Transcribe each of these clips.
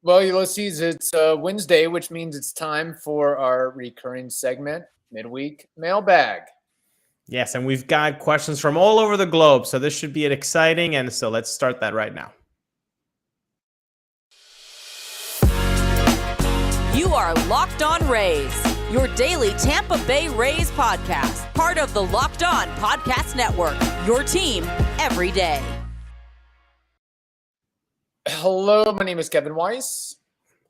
Well, Ulysses, it's Wednesday, which means it's time for our recurring segment, Midweek Mailbag. Yes, and we've got questions from all over the globe, so this should be exciting. And so let's start that right now. You are Locked On Rays, your daily Tampa Bay Rays podcast, part of the Locked On Podcast Network, your team every day. Hello, my name is Kevin Weiss.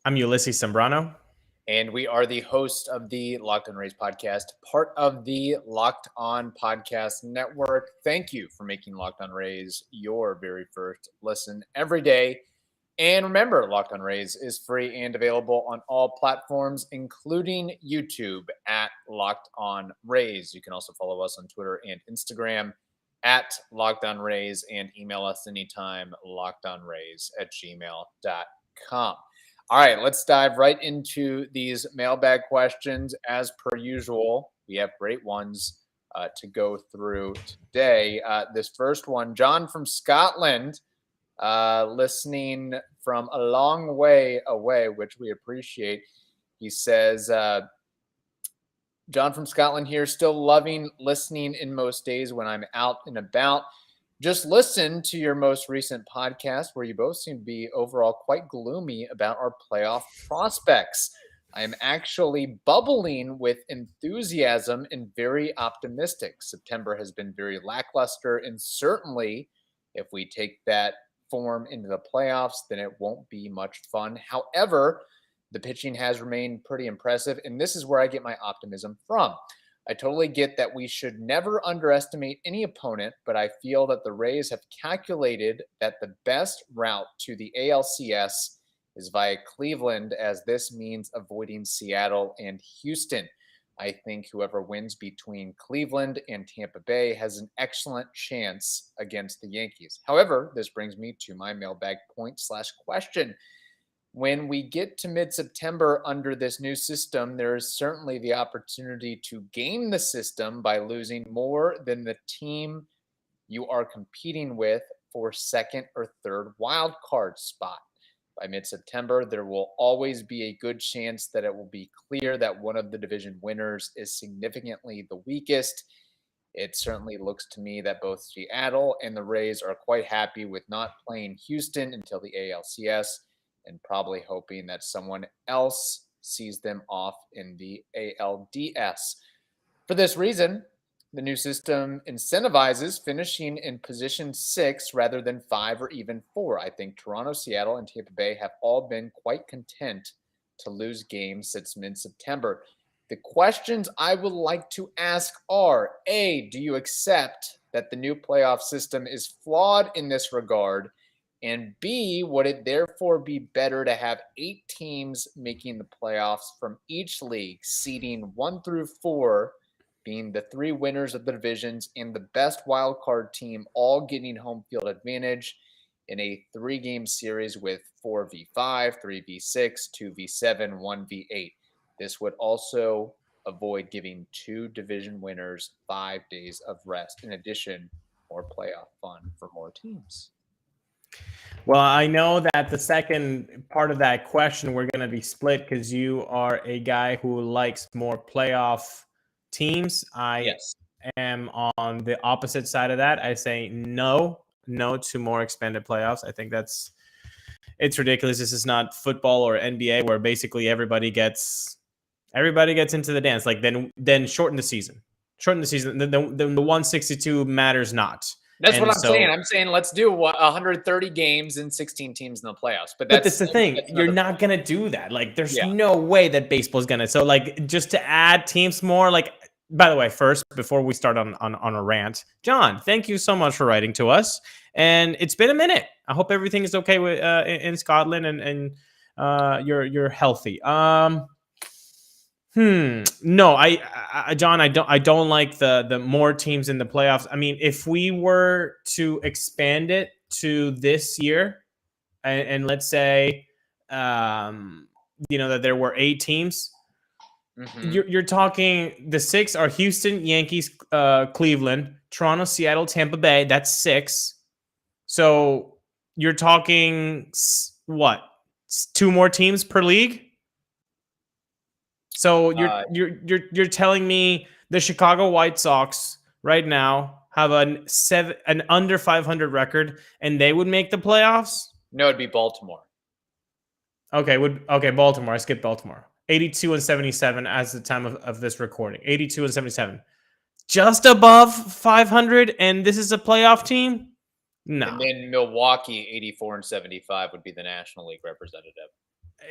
I'm Ulises Sambrano. And we are the host of the Locked On Rays podcast, part of the Locked On Podcast Network. Thank you for making Locked On Rays your very first listen every day. And remember, Locked On Rays is free and available on all platforms, including YouTube at Locked On Rays. You can also follow us on Twitter and Instagram at Locked On Rays, and email us anytime, lockedonrays@gmail.com. All right, let's dive right into these mailbag questions. As per usual, we have great ones to go through today. This first one, John from Scotland, listening from a long way away, which we appreciate. He says, John from Scotland here, still loving listening in most days when I'm out and about. Just listen to your most recent podcast where you both seem to be overall quite gloomy about our playoff prospects. I am actually bubbling with enthusiasm and very optimistic. September has been very lackluster, and certainly if we take that form into the playoffs, then it won't be much fun. However, the pitching has remained pretty impressive, and this is where I get my optimism from. I totally get that we should never underestimate any opponent, but I feel that the Rays have calculated that the best route to the ALCS is via Cleveland, as this means avoiding Seattle and Houston. I think whoever wins between Cleveland and Tampa Bay has an excellent chance against the Yankees. However, this brings me to my mailbag point/question. When we get to mid-September under this new system, there is certainly the opportunity to game the system by losing more than the team you are competing with for second or third wild card spot. By mid-September, there will always be a good chance that it will be clear that one of the division winners is significantly the weakest. It certainly looks to me that both Seattle and the Rays are quite happy with not playing Houston until the ALCS, and probably hoping that someone else sees them off in the ALDS. For this reason, the new system incentivizes finishing in position 6 rather than 5 or even 4. I think Toronto, Seattle, and Tampa Bay have all been quite content to lose games since mid-September. The questions I would like to ask are, A, do you accept that the new playoff system is flawed in this regard? And B, would it therefore be better to have 8 teams making the playoffs from each league, seeding 1 through 4, being the 3 winners of the divisions and the best wild card team all getting home field advantage in a 3-game series with 4v5, 3v6, 2v7, 1v8. This would also avoid giving 2 division winners 5 days of rest. In addition, more playoff fun for more teams. Well, I know that the second part of that question, we're going to be split because you are a guy who likes more playoff teams. I am on the opposite side of that. I say no to more expanded playoffs. I think it's ridiculous. This is not football or NBA where basically everybody gets into the dance. Like then shorten the season. The 162 matters not. That's what I'm saying. I'm saying let's do 130 games and 16 teams in the playoffs. But that's the thing. You're not going to do that. Like, there's no way that baseball is going to. So, like, just to add teams more, like, by the way, first, before we start on a rant, John, thank you so much for writing to us. And it's been a minute. I hope everything is okay with in Scotland and you're healthy. No, John, I don't like the more teams in the playoffs. I mean, if we were to expand it to this year, and let's say, that there were 8 teams, you're talking the 6 are Houston, Yankees, Cleveland, Toronto, Seattle, Tampa Bay. That's 6. So you're talking what? 2 more teams per league. So you're telling me the Chicago White Sox right now have an under 500 record and they would make the playoffs? No, it'd be Baltimore. Okay, Baltimore. I skipped Baltimore. 82-77 as the time of this recording. 82-77. Just above 500, and this is a playoff team? No. And then Milwaukee, 84-75 would be the National League representative.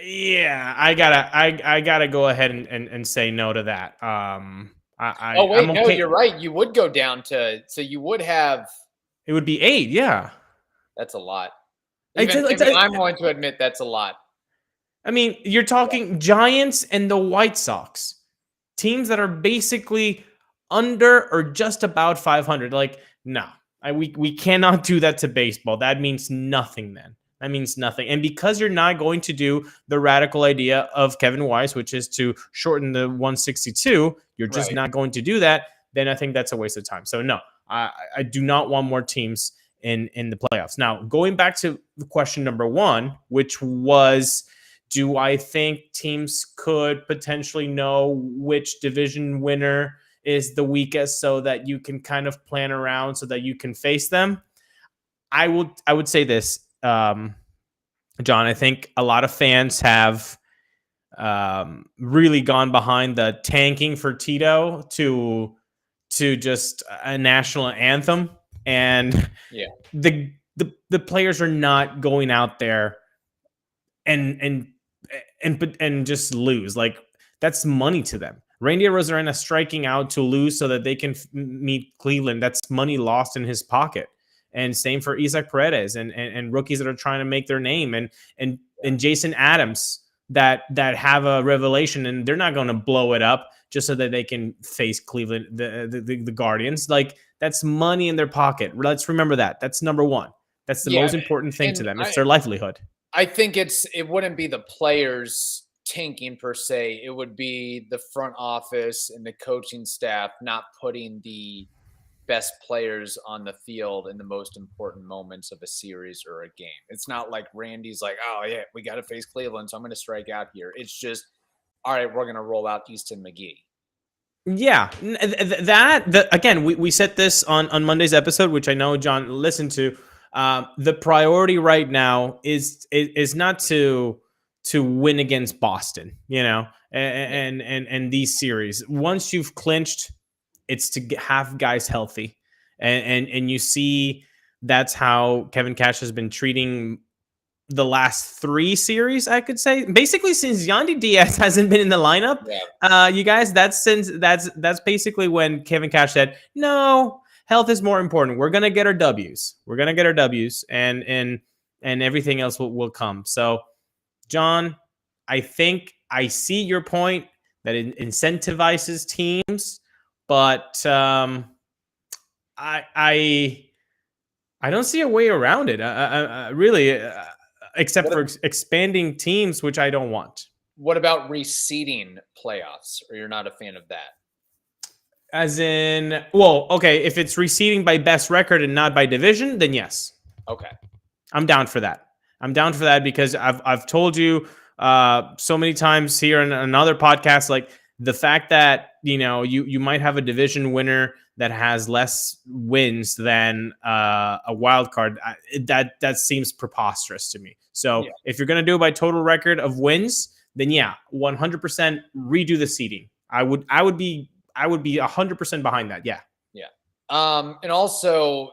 Yeah, I gotta go ahead and say no to that. No, you're right. You would go down to, so you would have. It would be 8. Yeah, that's a lot. I'm going to admit that's a lot. I mean, you're talking Giants and the White Sox, teams that are basically under or just about 500. Like, no, we cannot do that to baseball. That means nothing then. That means nothing. And because you're not going to do the radical idea of Kevin Weiss, which is to shorten the 162, you're just not going to do that, then I think that's a waste of time. So no, I do not want more teams in the playoffs. Now, going back to the question number 1, which was, do I think teams could potentially know which division winner is the weakest so that you can kind of plan around so that you can face them? I would say this, John. I think a lot of fans have really gone behind the tanking for Tito to just a national anthem, and the players are not going out there and just lose. Like, that's money to them. Randy Arozarena striking out to lose so that they can meet Cleveland. That's money lost in his pocket. And same for Isaac Paredes and rookies that are trying to make their name, and Jason Adams that have a revelation, and they're not going to blow it up just so that they can face Cleveland, the Guardians. Like, that's money in their pocket. Let's remember that. That's number 1. That's the most important thing to them. It's their livelihood. I think it wouldn't be the players tanking per se. It would be the front office and the coaching staff not putting the best players on the field in the most important moments of a series or a game. It's not like Randy's like, oh yeah, we got to face Cleveland, so I'm going to strike out here. It's just, all right, we're going to roll out Easton McGee. Yeah, again, we said this on Monday's episode, which I know John listened to. The priority right now is not to win against Boston, and these series. Once you've clinched, it's to have guys healthy, and you see that's how Kevin Cash has been treating the last 3 series, I could say, basically since Yandy Diaz hasn't been in the lineup. You guys, that's basically when Kevin Cash said, no, health is more important. We're gonna get our W's. And everything else will come. So, John, I think I see your point that it incentivizes teams. But I don't see a way around it. Really, except for expanding teams, which I don't want. What about reseeding playoffs? Or you're not a fan of that? As in, well, okay, if it's reseeding by best record and not by division, then yes. Okay, I'm down for that. Because I've told you so many times here in another podcast, like, the fact that, you might have a division winner that has less wins than a wild card, that seems preposterous to me. So if you're going to do it by total record of wins, then 100% redo the seeding. I would be 100% behind that. Yeah. And also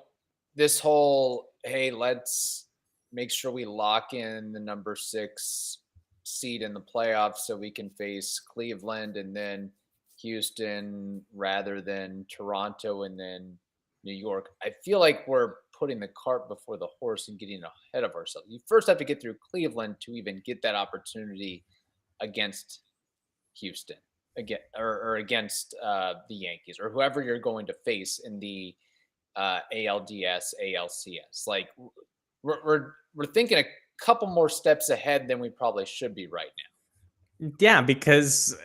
this whole, hey, let's make sure we lock in the number 6 seed in the playoffs so we can face Cleveland and then Houston rather than Toronto and then New York. I feel like we're putting the cart before the horse and getting ahead of ourselves. You first have to get through Cleveland to even get that opportunity against Houston again, or against the Yankees or whoever you're going to face in the ALDS, ALCS. Like, we're thinking a couple more steps ahead than we probably should be right now. Yeah, because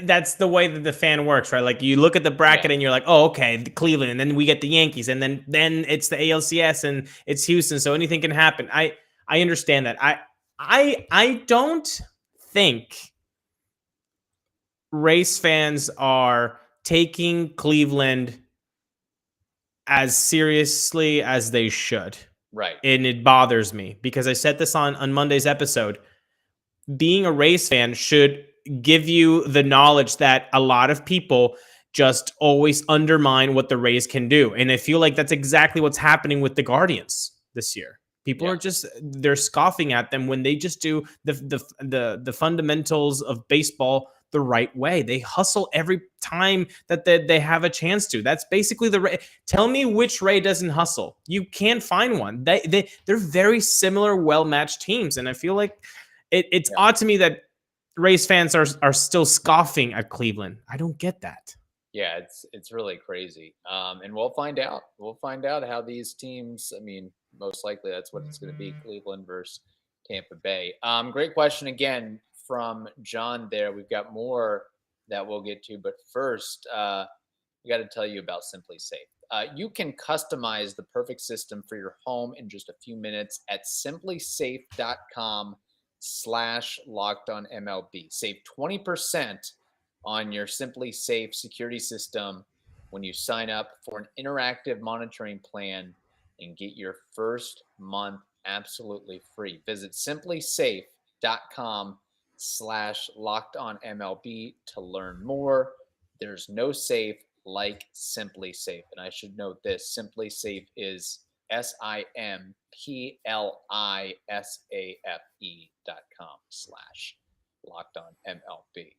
that's the way that the fan works, right? Like, you look at the bracket and you're like, oh, okay, the Cleveland, and then we get the Yankees, and then it's the ALCS and it's Houston, so anything can happen. I understand that. I don't think Rays fans are taking Cleveland as seriously as they should. Right. And it bothers me because I said this on Monday's episode. Being a Rays fan should give you the knowledge that a lot of people just always undermine what the Rays can do. And I feel like that's exactly what's happening with the Guardians this year. People are just, they're scoffing at them when they just do the fundamentals of baseball the right way. They hustle every time that they have a chance to. That's basically the Ray. Tell me which Ray doesn't hustle. You can't find one. They're very similar, well-matched teams. And I feel like it's odd to me that Rays fans are still scoffing at Cleveland. I don't get that. Yeah, it's really crazy. And we'll find out. We'll find out how these teams, I mean, most likely that's what it's going to be, Cleveland versus Tampa Bay. Great question again from John there. We've got more that we'll get to, but first, we got to tell you about SimpliSafe. You can customize the perfect system for your home in just a few minutes at simplisafe.com/lockedonmlb. Save 20% on your SimpliSafe security system when you sign up for an interactive monitoring plan and get your first month absolutely free. Visit simplisafe.com/lockedonmlb to learn more. There's no safe like SimpliSafe. And I should note this, SimpliSafe is simplisafe.com/lockedonmlb.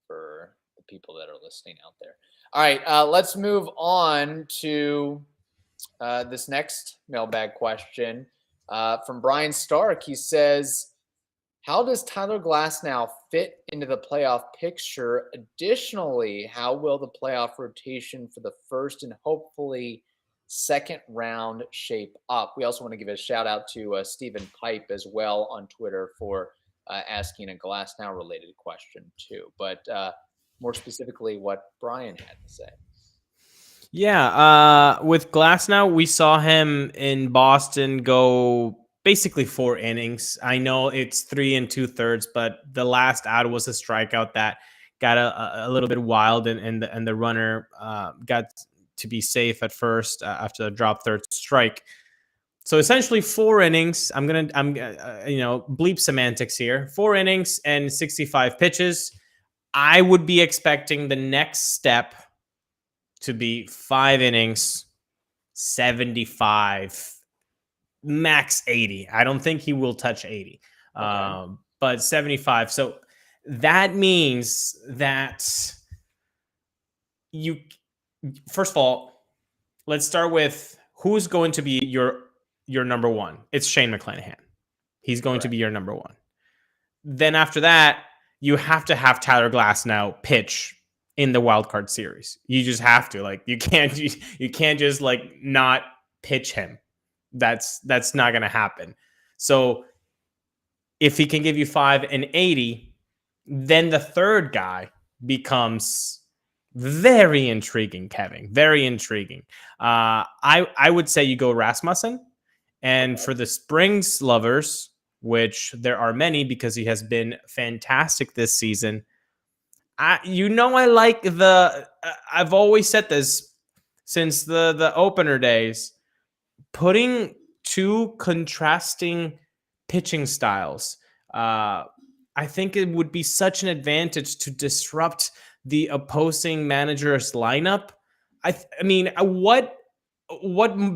For the people that are listening out there. All right, let's move on to this next mailbag question from Brian Stark. He says, how does Tyler Glasnow fit into the playoff picture? Additionally, how will the playoff rotation for the first and hopefully second round shape up? We also want to give a shout out to Stephen Pipe as well on Twitter for asking a Glasnow related question too, but more specifically what Brian had to say. Yeah, with Glasnow, we saw him in Boston go basically 4 innings. I know it's 3 2/3, but the last out was a strikeout that got a little bit wild, and the runner got to be safe at first after the drop third strike. So essentially 4 innings. I'm bleep semantics here. 4 innings and 65 pitches. I would be expecting the next step to be 5 innings, 75, max 80. I don't think he will touch 80, but 75. So that means that first of all, let's start with who's going to be your number one. It's Shane McClanahan. He's going to be your number one. Then after that, you have to have Tyler Glasnow pitch in the wild card series. You just have to. Like, you can't just like not pitch him. That's not going to happen. So if he can give you 5 and 80, then the third guy becomes very intriguing, Kevin. Very intriguing. I would say you go Rasmussen. And for the Springs lovers, which there are many because he has been fantastic this season, I like I've always said this since the opener days, putting 2 contrasting pitching styles. I think it would be such an advantage to disrupt the opposing manager's lineup. I mean, what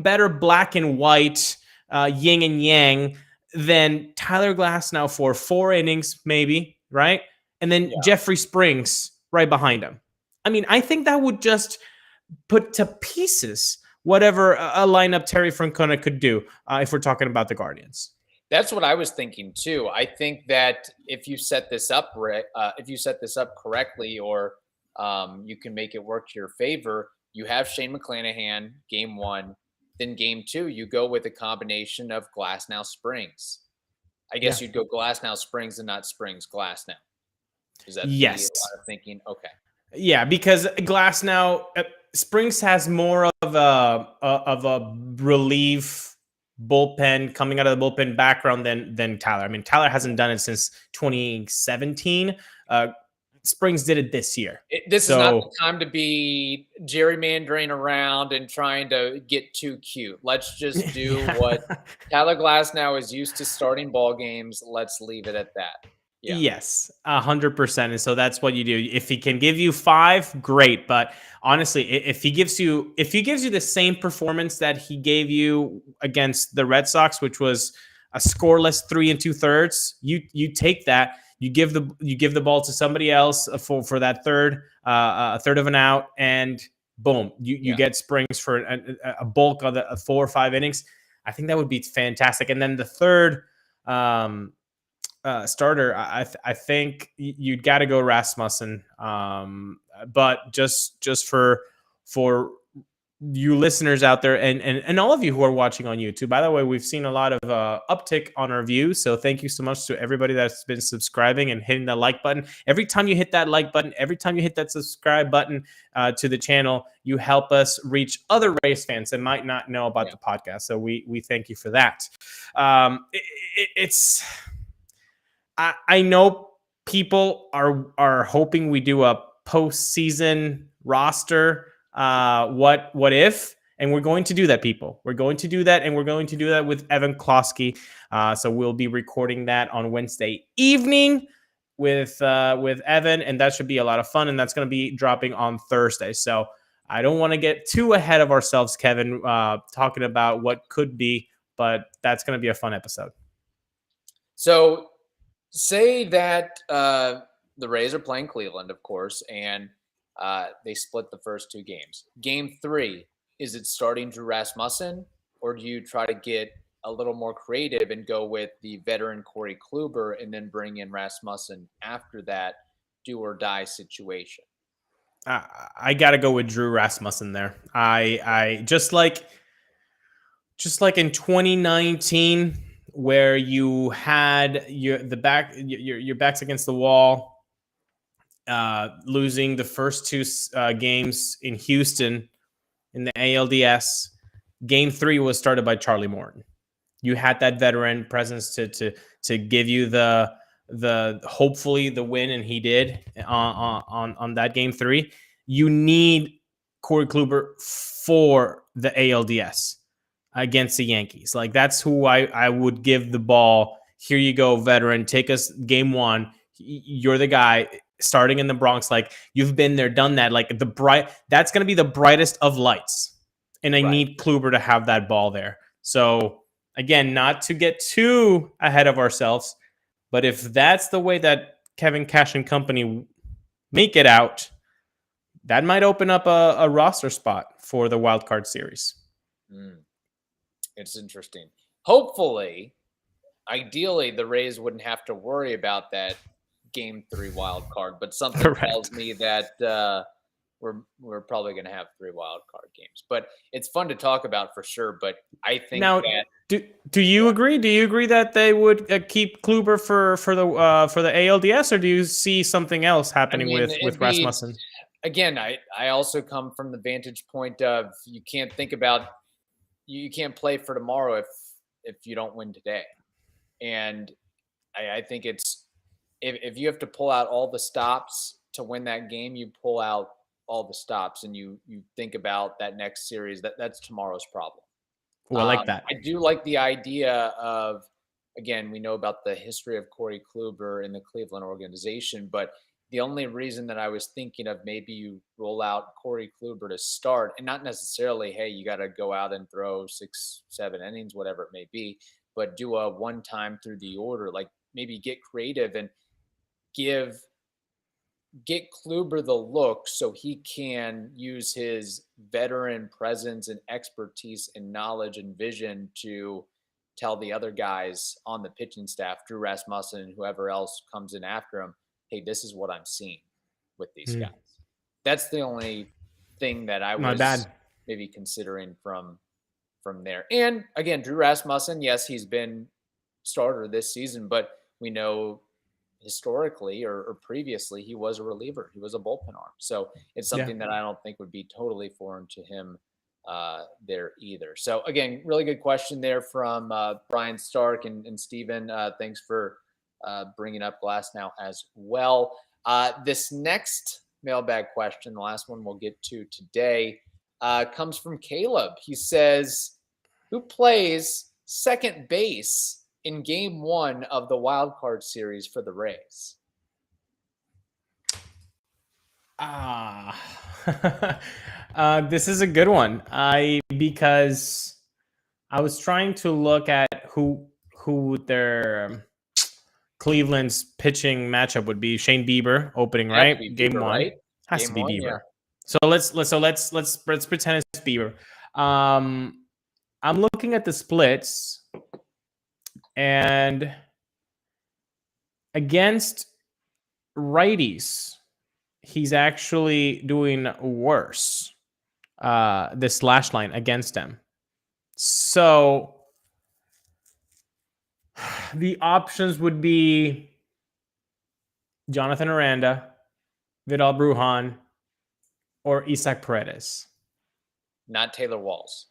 better black and white, yin and yang than Tyler Glasnow for 4 innings, maybe, right? And then Jeffrey Springs right behind him. I mean, I think that would just put to pieces whatever a lineup Terry Francona could do if we're talking about the Guardians. That's what I was thinking too. I think that if you set this up correctly, or you can make it work to your favor, you have Shane McClanahan game 1. Then game 2, you go with a combination of Glasnow Springs. I guess you'd go Glasnow Springs and not Springs Glasnow. Is that a lot of thinking? Okay. Yeah, because Glasnow Springs has more of a relief bullpen, coming out of the bullpen background than Tyler. I mean, Tyler hasn't done it since 2017. Springs did it this year. This is not the time to be gerrymandering around and trying to get too cute. Let's just do what Tyler Glasnow is used to starting ball games. Let's leave it at that. Yeah. Yes, 100%. And so that's what you do. If he can give you 5, great. But honestly, if he gives you the same performance that he gave you against the Red Sox, which was a scoreless 3 2/3, you take that. You give the ball to somebody else for that third, a third of an out, and boom, you get Springs for a bulk of the 4 or 5 innings. I think that would be fantastic. And then the third starter, I think you'd got to go Rasmussen. But just for you listeners out there and all of you who are watching on YouTube. By the way, we've seen a lot of uptick on our views. So thank you so much to everybody that's been subscribing and hitting the like button. Every time you hit that like button, every time you hit that subscribe button to the channel, you help us reach other Rays fans that might not know about the podcast. So we thank you for that. I know people are hoping we do a postseason roster. What if? And we're going to do that, people. We're going to do that, and we're going to do that with Evan Klosky. So we'll be recording that on Wednesday evening with Evan, and that should be a lot of fun. And that's going to be dropping on Thursday. So I don't want to get too ahead of ourselves, Kevin, talking about what could be, but that's going to be a fun episode. So say that the Rays are playing Cleveland, of course, and they split the first 2 games. Game 3, is it starting Drew Rasmussen, or do you try to get a little more creative and go with the veteran Corey Kluber and then bring in Rasmussen after that do or die situation? I got to go with Drew Rasmussen there. I just like in 2019 where you had your backs against the wall, losing the first 2 games in Houston in the ALDS. Game 3 was started by Charlie Morton. You had that veteran presence to give you the hopefully the win, and he did on that Game 3. You need Corey Kluber for the ALDS against the Yankees. Like, that's who I would give the ball. Here you go, veteran. Take us Game 1. You're the guy starting in the Bronx. Like, you've been there, done that. Like, that's going to be the brightest of lights. And I need Kluber to have that ball there. So again, not to get too ahead of ourselves, but if that's the way that Kevin Cash and company make it out, that might open up a roster spot for the wild card series. It's interesting. Hopefully, ideally, the Rays wouldn't have to worry about that Game 3 wild card, but something tells me that we're probably going to have 3 wild card games. But it's fun to talk about for sure. But I think now, that do you agree? Do you agree that they would keep Kluber for the ALDS, or do you see something else happening with Rasmussen? Again, I also come from the vantage point of you can't play for tomorrow if you don't win today. And I think it's if you have to pull out all the stops to win that game, you pull out all the stops and you think about that next series. That's tomorrow's problem. Well, I like that. I do like the idea of, again, we know about the history of Corey Kluber in the Cleveland organization, but the only reason that I was thinking of maybe you roll out Corey Kluber to start, and not necessarily, hey, you got to go out and throw 6, 7 innings, whatever it may be, but do a one time through the order, like maybe get creative and get Kluber the look so he can use his veteran presence and expertise and knowledge and vision to tell the other guys on the pitching staff, Drew Rasmussen and whoever else comes in after him, hey, this is what I'm seeing with these guys. That's the only thing that I was maybe considering from there. And again, Drew Rasmussen, yes, he's been starter this season, but we know historically or previously he was a reliever. He was a bullpen arm. So it's something that I don't think would be totally foreign to him there either. So again, really good question there from Brian Stark and Steven. Thanks for bringing up Glasnow as well. This next mailbag question, the last one we'll get to today, comes from Caleb. He says, who plays second base in game 1 of the wild card series for the Rays? This is a good one. Because I was trying to look at who their Cleveland's pitching matchup would be. Shane Bieber opening, right? Game Bieber, 1 right? Has game to be one, Bieber. yeah. So let's pretend it's Bieber. I'm looking at the splits, and against righties, he's actually doing worse. This slash line against them. So the options would be Jonathan Aranda, Vidal Brujan, or Isaac Paredes. Not Taylor Walls.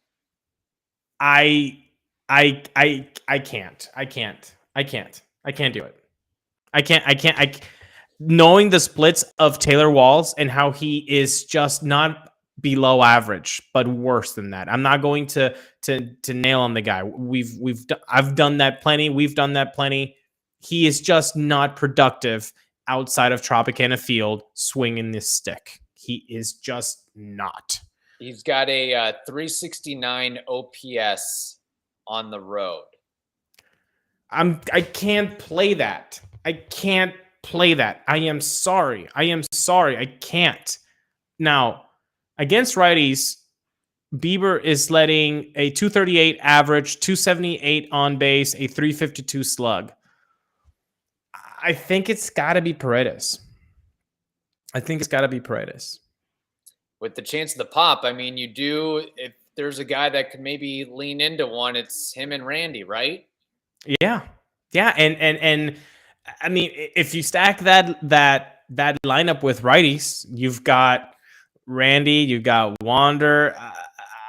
I can't do it. I can't. Knowing the splits of Taylor Walls and how he is just not below average, but worse than that. I'm not going to nail on the guy. I've done that plenty. We've done that plenty. He is just not productive outside of Tropicana Field swinging this stick. He is just not. He's got a 369 OPS on the road. I can't play that. I can't play that. I am sorry. I can't. Now, against righties, Bieber is letting a 238 average, 278 on base, a 352 slug. I think it's got to be Paredes. With the chance of the pop, I mean, you do, if there's a guy that could maybe lean into one, it's him and Randy, right? Yeah. And I mean, if you stack that lineup with righties, you've got Randy, you've got Wander,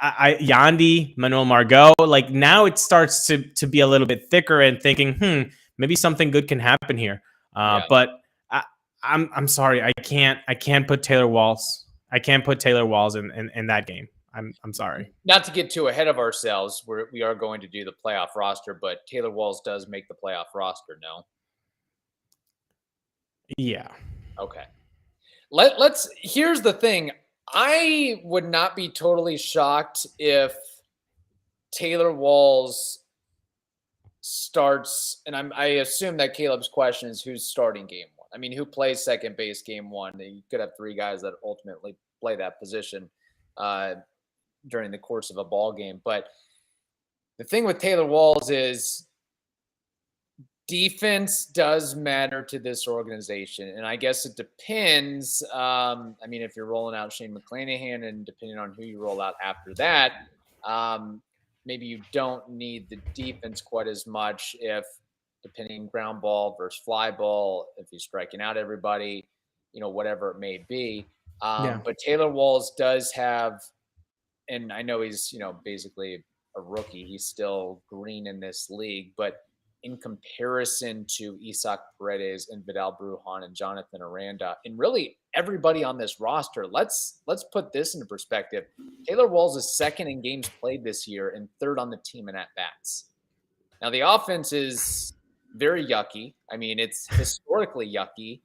Yandy, Manuel Margot. Like now it starts to be a little bit thicker and thinking, maybe something good can happen here. But I'm sorry, I can't put Taylor Walls. I can't put Taylor Walls in that game. I'm sorry. Not to get too ahead of ourselves, we are going to do the playoff roster, but Taylor Walls does make the playoff roster, no? Yeah. Okay. Here's the thing. I would not be totally shocked if Taylor Walls starts, and I assume that Caleb's question is who's starting game 1. I mean, who plays second base game 1? You could have 3 guys that ultimately play that position during the course of a ball game. But the thing with Taylor Walls is defense does matter to this organization. And I guess it depends. I mean, if you're rolling out Shane McClanahan and depending on who you roll out after that, maybe you don't need the defense quite as much if depending ground ball versus fly ball, if he's striking out everybody, whatever it may be. But Taylor Walls does have, and I know he's, basically a rookie. He's still green in this league, but in comparison to Isaac Paredes and Vidal Brujan and Jonathan Aranda, and really everybody on this roster, let's put this into perspective. Taylor Walls is second in games played this year and third on the team in at-bats. Now, the offense is very yucky. I mean, it's historically yucky.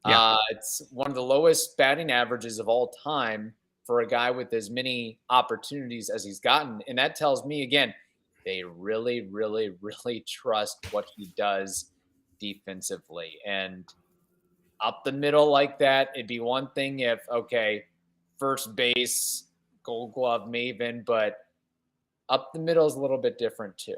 Yeah. It's one of the lowest batting averages of all time for a guy with as many opportunities as he's gotten. And that tells me, again, they really, really, really trust what he does defensively. And up the middle like that, it'd be one thing if, okay, first base, Gold Glove maven, but up the middle is a little bit different too.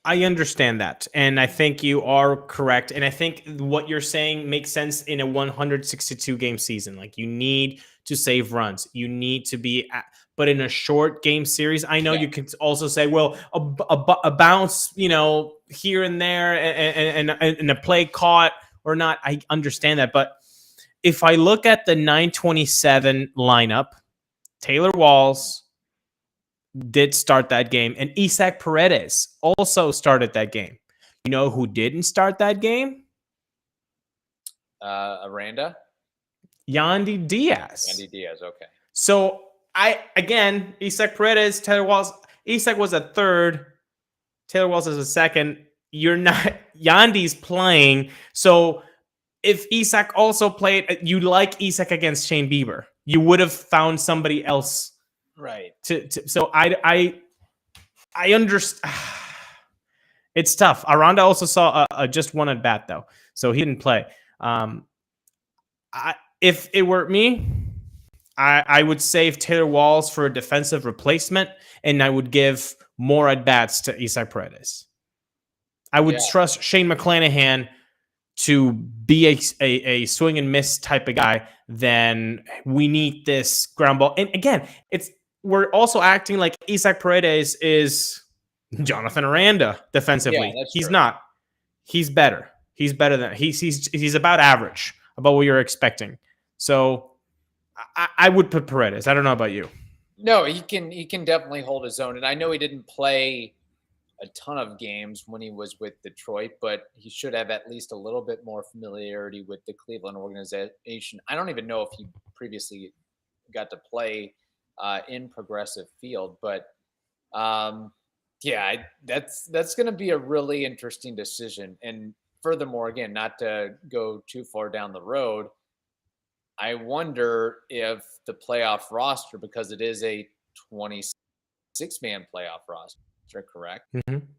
I understand that. And I think you are correct. And I think what you're saying makes sense in a 162 game season. Like you need to save runs. You need to be but in a short game series, I know you can also say, well, a bounce, here and there and a play caught or not. I understand that. But if I look at the 927 lineup, Taylor Walls, did start that game, and Isaac Paredes also started that game. You know who didn't start that game? Aranda? Yandy Diaz. Yandy Diaz, okay. So Isaac Paredes, Taylor Walls. Isaac was a third. Taylor Walls is a second. You're not. Yandy's playing. So if Isaac also played, you like Isaac against Shane Bieber. You would have found somebody else. Right. So I understand. It's tough. Aranda also saw just one at bat though, so he didn't play. If it were me, I would save Taylor Walls for a defensive replacement, and I would give more at bats to Isaac Paredes. I would trust Shane McClanahan to be a swing and miss type of guy. Then we need this ground ball. And again, we're also acting like Isaac Paredes is Jonathan Aranda defensively. Yeah, he's true. Not. He's better. He's better than he's about average, about what you're expecting. So I would put Paredes. I don't know about you. No, he can definitely hold his own. And I know he didn't play a ton of games when he was with Detroit, but he should have at least a little bit more familiarity with the Cleveland organization. I don't even know if he previously got to play in Progressive Field, but that's going to be a really interesting decision. And furthermore, again, not to go too far down the road, I wonder if the playoff roster, because it is a 26-man playoff roster, correct,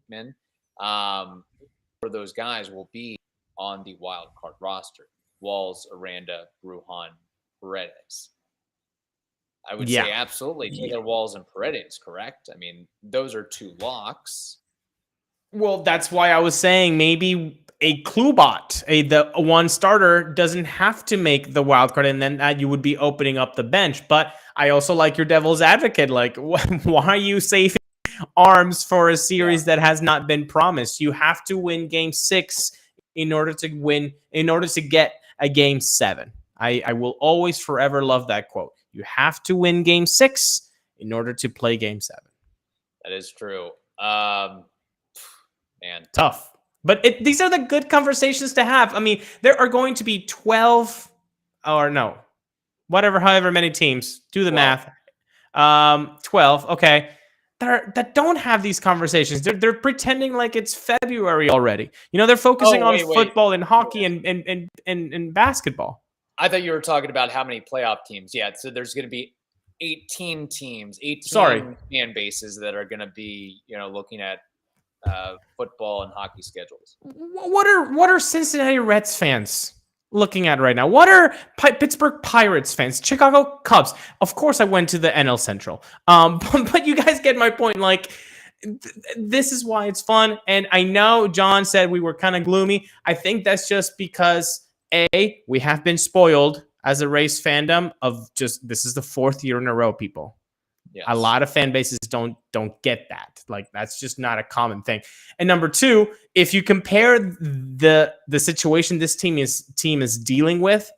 men? For those guys will be on the wild card roster. Walls, Aranda, Brujan, Paredes. I would say absolutely Taylor Walls and Paredes, correct? I mean, those are two locks. Well, that's why I was saying maybe a Klubot, the one starter, doesn't have to make the wild card, and then you would be opening up the bench. But I also like your devil's advocate. Like, why are you saving arms for a series that has not been promised? You have to win Game 6 in order to get a Game 7. I will always forever love that quote. You have to win Game 6 in order to play Game 7. That is true. Man, tough. But these are the good conversations to have. I mean, there are going to be 12 or no, however many teams. Do the math. 12. Okay. That don't have these conversations. They're pretending like it's February already. You know, they're focusing on football and hockey and basketball. I thought you were talking about how many playoff teams. Yeah, so there's going to be 18 teams, 18 fan bases that are going to be, looking at football and hockey schedules. What are Cincinnati Reds fans looking at right now? What are Pittsburgh Pirates fans? Chicago Cubs? Of course, I went to the NL Central. But you guys get my point. Like, this is why it's fun. And I know John said we were kind of gloomy. I think that's just because we have been spoiled as a Rays fandom of this is the 4th year in a row, people. Yes. A lot of fan bases don't get that. Like, that's just not a common thing. And number 2, if you compare the situation this team is dealing with,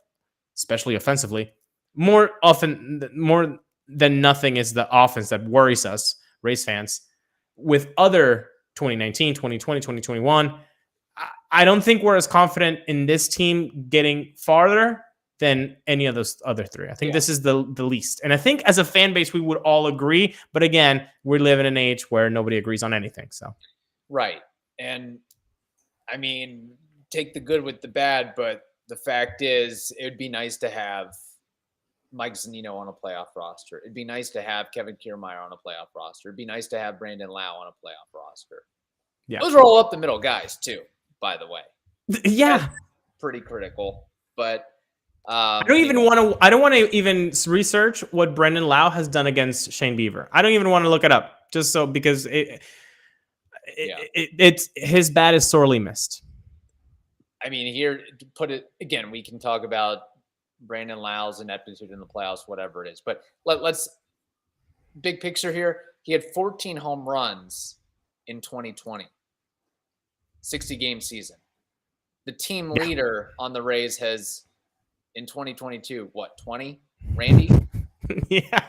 especially offensively, more than nothing is the offense that worries us, Rays fans, with other 2019, 2020, 2021. I don't think we're as confident in this team getting farther than any of those other 3. I think this is the least. And I think as a fan base, we would all agree. But again, we live in an age where nobody agrees on anything. So, right. And I mean, take the good with the bad. But the fact is, it would be nice to have Mike Zunino on a playoff roster. It'd be nice to have Kevin Kiermaier on a playoff roster. It'd be nice to have Brandon Lau on a playoff roster. Yeah. Those are all up the middle guys, too, by the way. Yeah. That's pretty critical. But I don't want to even research what Brandon Lau has done against Shane Bieber. I don't even want to look it up, just so, because it's his bat is sorely missed. I mean, here to put it again, we can talk about Brandon Lau's ineptitude in the playoffs, whatever it is. But let's big picture here. He had 14 home runs in 2020, 60-game season. The team leader on the Rays has, in 2022, 20? Randy? Yeah.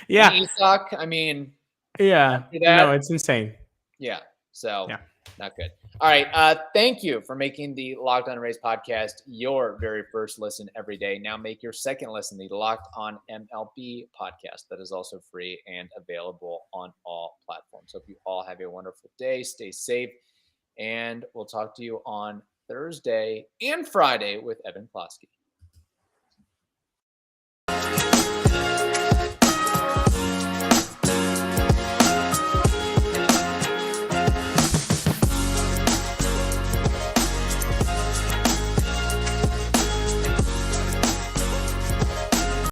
Yeah. And Isak, I mean, Yeah. No, it's insane. Yeah. So Yeah. not good. All right. Thank you for making the Locked On Rays podcast your very first listen every day. Now make your second listen the Locked On MLB podcast. That is also free and available on all platforms. Hope you all have a wonderful day. Stay safe. And we'll talk to you on Thursday and Friday with Evan Klosky.